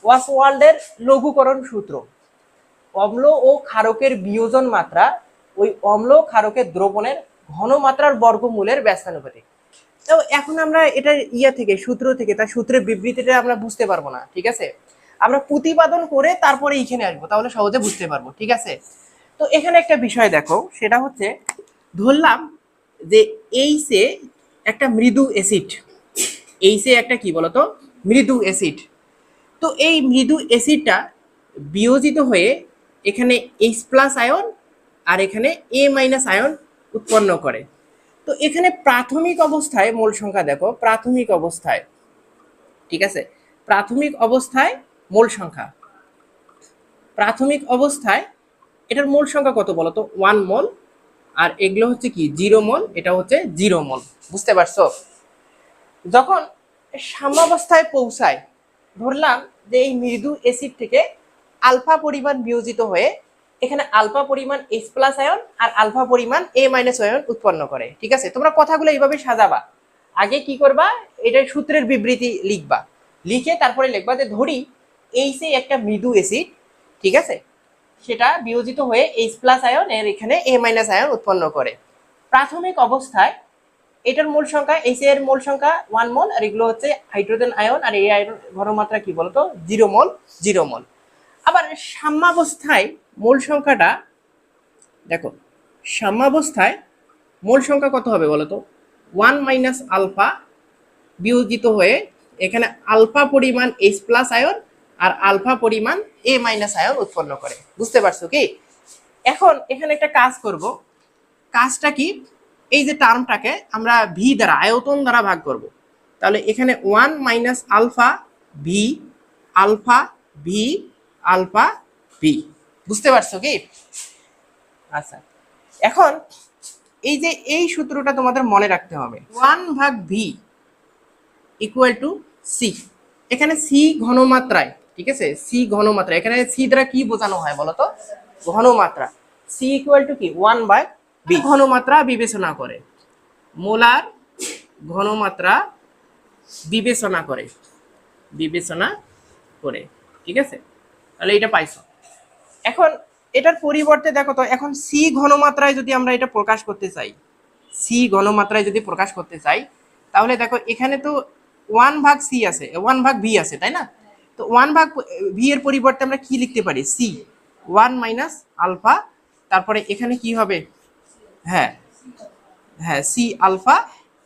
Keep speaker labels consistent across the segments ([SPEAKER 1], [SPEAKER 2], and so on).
[SPEAKER 1] ওয়াসওয়াল্ডের লঘুকরণ সূত্র, অম্ল ও ক্ষারকের বিয়োজন মাত্রা ওই অম্ল ক্ষারকের দ্রবণের ঘনমাত্রার বর্গমূলের ব্যস্তানুপাতিক। তো এখন আমরা এটা থেকে সূত্র থেকে তার সূত্রের বিবৃতিটা আমরা বুঝতে পারবো না, ঠিক আছে, আমরা প্রতিপাদন করে তারপরে এইখানে আসবো, তাহলে সহজে বুঝতে পারবো, ঠিক আছে। তো এখানে একটা বিষয় দেখো, সেটা হচ্ছে ধরলাম যে এইসে একটা মৃদু অ্যাসিড, এইসে একটা কি বলতো মৃদু অ্যাসিড। তো এই মৃদু অ্যাসিডটা বিয়োজিত হয়ে এখানে H+ আয়ন আর এখানে A- আয়ন উৎপন্ন করে। তো এখানে প্রাথমিক অবস্থায় মোল সংখ্যা দেখো, প্রাথমিক অবস্থায়, ঠিক আছে, প্রাথমিক অবস্থায় মোল সংখ্যা, প্রাথমিক অবস্থায় এটার মোল সংখ্যা কত বলতো 1 মোল, আর এগুলো হচ্ছে কি 0 মোল, এটা হচ্ছে 0 মোল, বুঝতে পারছো। যখন সাম্যাবস্থায় পৌঁছায়, ধরলাম যে এই মৃদু অ্যাসিড থেকে আলফা পরিমাণ বিয়োজিত হয়ে এখানে আলফা পরিমাণ H+ আয়ন আর আলফা পরিমাণ A- আয়ন উৎপন্ন করে, ঠিক আছে। তোমরা কথাগুলো এইভাবে সাজাবা, আগে কি করবা, এটা সূত্রের বিবৃতি লিখবা, লিখে তারপরে লিখবা যে ধরি এই সে একটা মৃদু অ্যাসিড, ঠিক আছে, সেটা বিয়োজিত হয়ে H+ আয়ন এর এখানে A- আয়ন উৎপন্ন করে। প্রাথমিক অবস্থায় এটার মোল সংখ্যা, এইচ এর মোল সংখ্যা 1 মোল, আর এগুলো হচ্ছে হাইড্রোজেন আয়ন, আর এই আয়ন ঘনমাত্রা কি বলতো 0 মোল, 0 মোল। আবার সাম্যাবস্থায় মোল সংখ্যাটা দেখো, সাম্যাবস্থায় মোল সংখ্যা কত হবে বলতো 1 - আলফা বিয়োজিত হয়ে এখানে আলফা পরিমাণ H+ আয়ন আর আলফা পরিমাণ A- আয়ন উৎপন্ন করে, বুঝতে পারছো কি। এখন এখানে একটা কাজ করব, কাজটা কি, এই যে টার্মটাকে আমরা ভি দ্বারা, আয়তন দ্বারা ভাগ করব, তাহলে এখানে 1 - alpha V, alpha V, alpha V, বুঝতে পারছো কি। আচ্ছা, এখন এই যে এই সূত্রটা তোমাদের মনে রাখতে হবে, 1/ভি ইকুয়াল টু সি, এখানে সি ঘনমাত্রায়, ঠিক আছে, সি ঘনমাত্রা, এখানে সি দ্বারা কি বোঝানো হয় বলতো ঘনমাত্রা, সি ইকুয়াল টু কি 1/বি, ঘনমাত্রা বিবেচনা করে, মোলার ঘনমাত্রা বিবেচনা করে, বিবেচনা করে, ঠিক আছে, তাহলে এটা পাইছো। এখন এটার পরিবর্তে দেখো তো, এখন সি ঘনমাত্রায় যদি আমরা এটা প্রকাশ করতে চাই, সি ঘনমাত্রায় যদি প্রকাশ করতে চাই, তাহলে দেখো এখানে তো 1/সি আছে, 1/ভি আছে, তাই না। তো 1/ভি এর পরিবর্তে আমরা কি লিখতে পারি, সি 1 - আলফা, তারপরে এখানে কি হবে, হ্যাঁ হ্যাঁ সি আলফা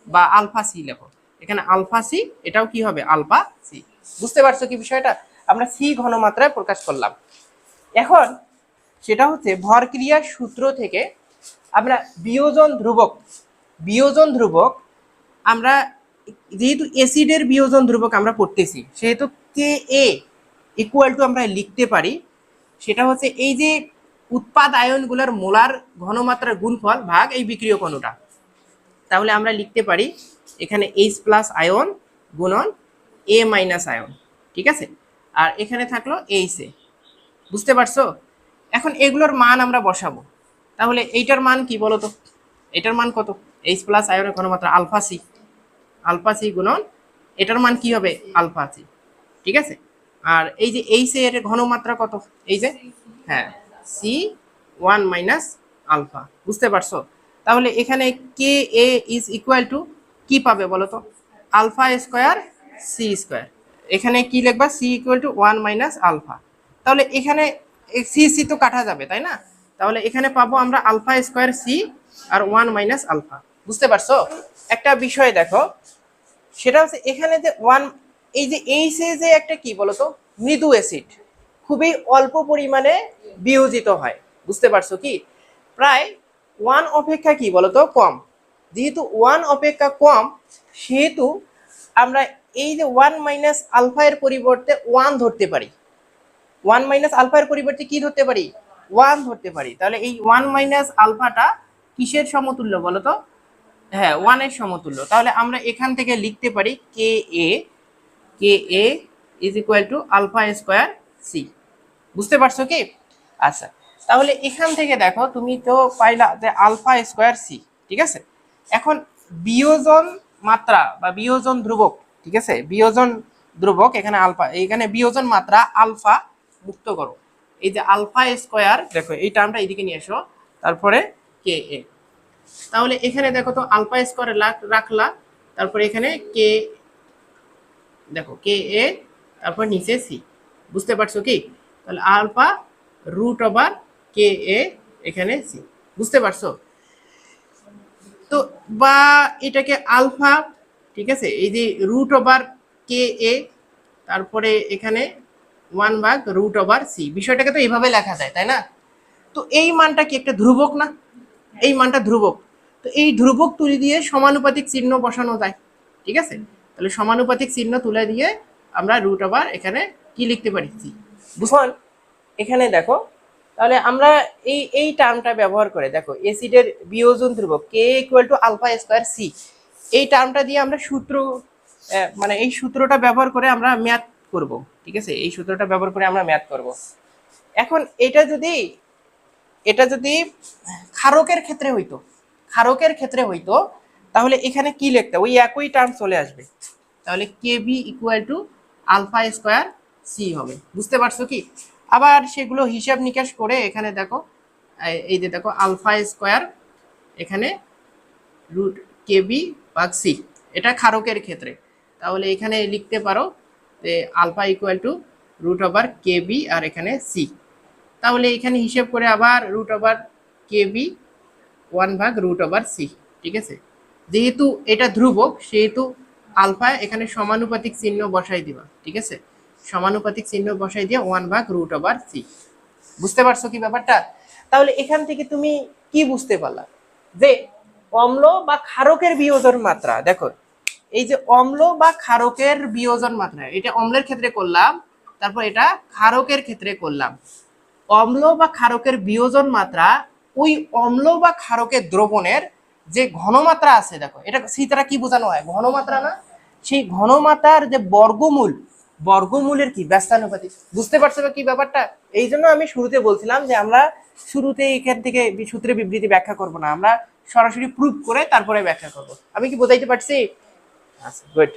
[SPEAKER 1] বা আলফা সি লেখো, এখানে আলফা সি, এটাও কি হবে আলফা সি, বুঝতে পারছো কি বিষয়টা, আমরা সি ঘনমাত্রায় প্রকাশ করলাম। এখন সেটা হচ্ছে ভরক্রিয়ার সূত্র থেকে আমরা বিয়োজন ধ্রুবক, বিয়োজন ধ্রুবক আমরা যেহেতু অ্যাসিডের বিয়োজন ধ্রুবক আমরা পড়তেছি, সেহেতু কে এ ইকুয়াল টু আমরা লিখতে পারি, সেটা হচ্ছে এই যে উৎপাদ আয়নগুলোর মোলার ঘনমাত্রার গুণফল ভাগ এই বিক্রিয়ক অণুটা, তাহলে আমরা লিখতে পারি এখানে H+ আয়ন গুণন A- আয়ন, ঠিক আছে, আর এখানে থাকলো এইচে, বুঝতে পারছো। এখন এগুলোর মান আমরা বসাবো, তাহলে এইটার মান কি বলতো, এটার মান কত, H+ আয়নের ঘনমাত্রা আলফা সি, আলফা সি গুণন এটার মান কি হবে আলফা সি, ঠিক আছে। আর এই যে এইচ এর ঘনমাত্রা কত, এই যে হ্যাঁ সি 1 - আলফা, বুঝতে পারছো। তাহলে এখানে কে এ ইজ ইকুয়াল টু কি পাবে বলো তো, আলফা স্কোয়ার সি স্কোয়ার, এখানে কি লিখবা সি ইকুয়াল টু 1 - আলফা, তাহলে এখানে সি সি তো কাটা যাবে, তাই না, তাহলে এখানে পাবো আমরা আলফা স্কোয়ার সি আর 1 - আলফা, বুঝতে পারছো। একটা বিষয় দেখো, সেটা হচ্ছে এখানে যে এই যে এইচে যে একটা কি বলতো মৃদু অ্যাসিড, খুবই অল্প পরিমাণে বিয়োজিত হয়, বুঝতে পারছো কি, প্রায় 1 অপেক্ষা কি বলতো কম, যেহেতু 1 অপেক্ষা কম, সেহেতু আমরা এই যে 1 - আলফা এর পরিবর্তে 1 ধরতে পারি, 1 - আলফা এর পরিবর্তে কি ধরতে পারি 1 ধরতে পারি, তাহলে এই 1 - আলফাটা কিসের সমতুল্য বলতো, হ্যাঁ 1 এর সমতুল্য, তাহলে আমরা এখান থেকে লিখতে পারি K a is equal to alpha square C, বুঝতে পারছো কি। আচ্ছা, তাহলে এখান থেকে দেখো তুমি তো পাইলা যে আলফা স্কোয়ার সি, ঠিক আছে। এখন বিয়োজন মাত্রা বা বিয়োজন ধ্রুবক, ঠিক আছে, বিয়োজন ধ্রুবক, এখানে আলফা, এখানে বিয়োজন মাত্রা আলফা মুক্ত করো। এই যে আলফা স্কয়ার, দেখো এই টার্মটা এইদিকে নিয়ে এসো, তারপরে কে এ। তাহলে এখানে দেখো তো আলফা স্কয়ার রাখলা, তারপরে এখানে কে, দেখো কে এ, তারপর নিচে সি। বুঝতে পারছো কি? তাহলে আলফা রুট ওভার কে এ, এখানে সি। বুঝতে পারছো? তো বা এটাকে আলফা, ঠিক আছে, এই যে রুট ওভার কে এ, তারপরে এখানে 1/√c, বিষয়টাকে তো এইভাবে লেখা যায়, তাই না? তো এই মানটা কি একটা ধ্রুবক না? এই মানটা ধ্রুবক। তো এই ধ্রুবক তুলে দিয়ে সমানুপাতিক চিহ্ন বসানো যায়, ঠিক আছে? তাহলে সমানুপাতিক চিহ্ন তুলে দিয়ে আমরা রুট ওভার এখানে কি লিখতে পারি, সি। বুঝলেন? এখানে দেখো, তাহলে আমরা এই টার্মটা ব্যবহার করে দেখো অ্যাসিডের বিয়োজন ধ্রুবক K equal to alpha square C, এই টার্মটা দিয়ে আমরা সূত্র, মানে এই সূত্রটা ব্যবহার করে আমরা ম্যাথ করব, ঠিক আছে? এই সূত্রটা ব্যবহার করে আমরা ম্যাথ করব। এখন এটা যদি ক্ষারকের ক্ষেত্রে হইতো, ক্ষারকের ক্ষেত্রে হইতো, তাহলে এখানে কি লিখতে, ওই একই টার্ম চলে আসবে। তাহলে K b equal to alpha square C হবে। বুঝতে পারছো কি? আবার সেগুলো হিসাব নিকাশ করে এখানে দেখো, এই যে দেখো আলফা স্কয়ার, এখানে রুট কে বি ভাগ সি, এটা ক্ষারকের ক্ষেত্রে। তাহলে এখানে লিখতে পারো যে alpha equal to root over K b আর এখানে সি। তাহলে এখানে হিসেব করে আবার root over K B 1/√c, ঠিক আছে? যেহেতু এটা ধ্রুবক সেহেতু আলফা এখানে সমানুপাতিক চিহ্ন বসাই দিবা, ঠিক আছে? সমানুপাতিক চিহ্ন বসাই দিয়ে 1/√c। বুঝতে পারছো কি ব্যাপারটা? তাহলে এখান থেকে তুমি কি বুঝতে পারলা যে অম্ল বা ক্ষারকের বিয়োজন মাত্রা, দেখো এই যে অম্ল বা ক্ষারকের বিয়োজন মাত্রা, এটা অম্লের ক্ষেত্রে করলাম, তারপর এটা ক্ষারকের ক্ষেত্রে করলাম। অম্ল বা ক্ষারকের বিয়োজন মাত্রা ওই অম্ল বা ক্ষারকের দ্রবণের যে ঘনমাত্রা আছে, দেখো এটা সি দ্বারা কি বোঝানো হয়, ঘনমাত্রা না? সেই ঘনমাত্রার যে বর্গমূল, বর্গমূলের কি ব্যস্তানুপাতিক। বুঝতে পারছো কি ব্যাপারটা? এই জন্য আমি শুরুতে বলছিলাম যে আমরা শুরুতে এখান থেকে সূত্রে বিবৃতি ব্যাখ্যা করব না, আমরা সরাসরি প্রুফ করে তারপরে ব্যাখ্যা করব। আমি কি বোঝাইতে পারছি? আচ্ছা, গুড।